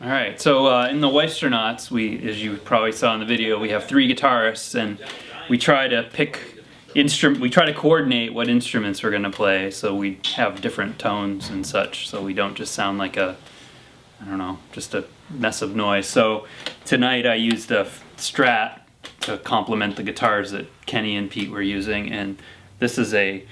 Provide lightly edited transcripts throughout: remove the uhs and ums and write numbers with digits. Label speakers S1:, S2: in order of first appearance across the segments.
S1: Alright, so in the Weisstronauts, as you probably saw in the video, we have 3 guitarists, and we try to coordinate what instruments we're going to play, so we have different tones and such, so we don't just sound like just a mess of noise. So tonight I used a Strat to complement the guitars that Kenny and Pete were using, and this is a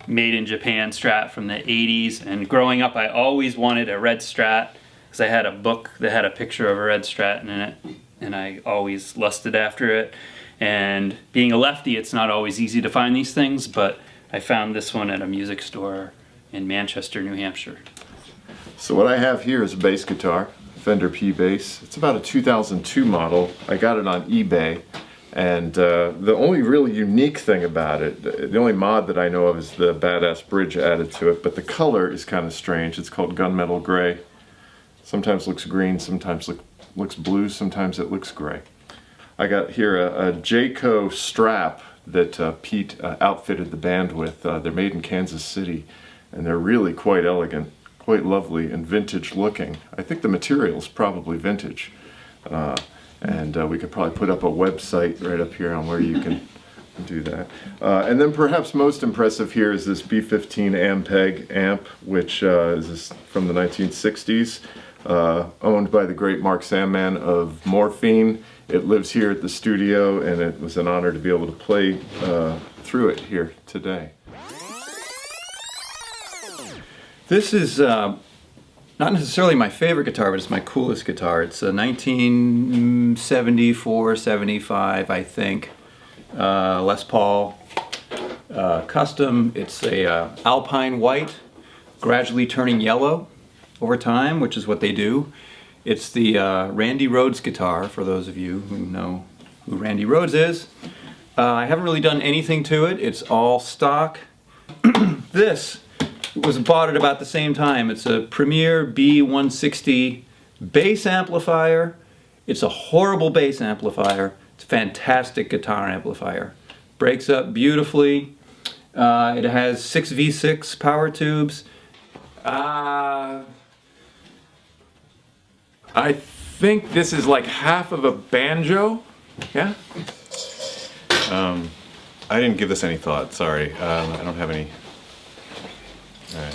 S1: made in Japan Strat from the 80s, and growing up I always wanted a red Strat because I had a book that had a picture of a red Strat in it, and I always lusted after it. And being a lefty, it's not always easy to find these things, but I found this one at a music store in Manchester, New Hampshire.
S2: So what I have here is a bass guitar, Fender P bass. It's about a 2002 model. I got it on eBay, and the only really unique thing about it, the only mod that I know of, is the badass bridge added to it, but the color is kind of strange. It's called gunmetal gray. Sometimes looks green, sometimes looks blue, sometimes it looks gray. I got here a Jayco strap that Pete outfitted the band with. They're made in Kansas City, and they're really quite elegant, quite lovely, and vintage looking. I think the material is probably vintage. And we could probably put up a website right up here on where you can do that. And then perhaps most impressive here is this B15 Ampeg amp, which is from the 1960s, owned by the great Mark Sandman of Morphine. It lives here at the studio, and it was an honor to be able to play through it here today.
S1: This is not necessarily my favorite guitar, but it's my coolest guitar. It's a 1974-75, I think, Les Paul custom. It's a Alpine white, gradually turning yellow over time, which is what they do. It's the Randy Rhoads guitar, for those of you who know who Randy Rhoads is. I haven't really done anything to it. It's all stock. This was bought at about the same time. It's a Premier B160 bass amplifier. It's a horrible bass amplifier. It's a fantastic guitar amplifier. Breaks up beautifully. It has 6 V6 power tubes. I think this is like half of a banjo. Yeah?
S3: I didn't give this any thought, sorry. I don't have any. All right.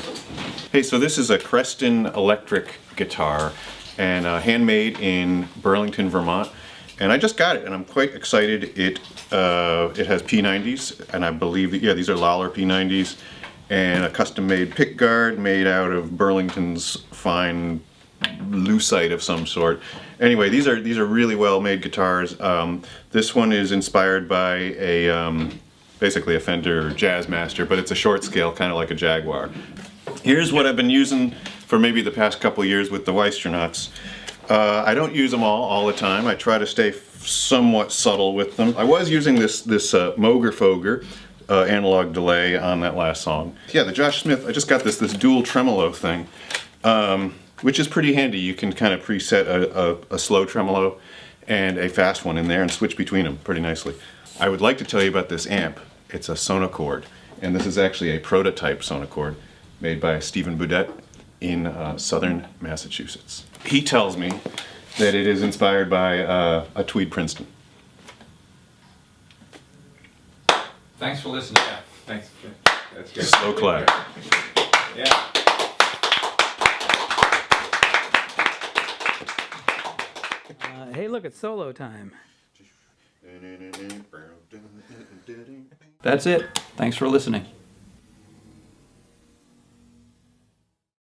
S3: Hey, so this is a Creston electric guitar, and handmade in Burlington, Vermont. And I just got it, and I'm quite excited. It has P90s, and I believe that, yeah, these are Lafler P90s, and a custom-made pick guard made out of Burlington's fine lucite of some sort. Anyway, these are really well-made guitars. This one is inspired by a basically a Fender Jazzmaster, but it's a short scale, kind of like a Jaguar. Here's what I've been using for maybe the past couple years with the Weisstronauts. I don't use them all the time. I try to stay somewhat subtle with them. I was using this Moger Foger analog delay on that last song. Yeah, the Josh Smith, I just got this dual tremolo thing, which is pretty handy. You can kind of preset a slow tremolo and a fast one in there and switch between them pretty nicely. I would like to tell you about this amp. It's a Sonochord, and this is actually a prototype Sonochord made by Stephen Boudet in southern Massachusetts. He tells me that it is inspired by a Tweed Princeton.
S1: Thanks for listening. Yeah, thanks.
S3: That's good. Slow clap.
S1: Yeah. Hey, look, it's solo time. That's it. Thanks for listening.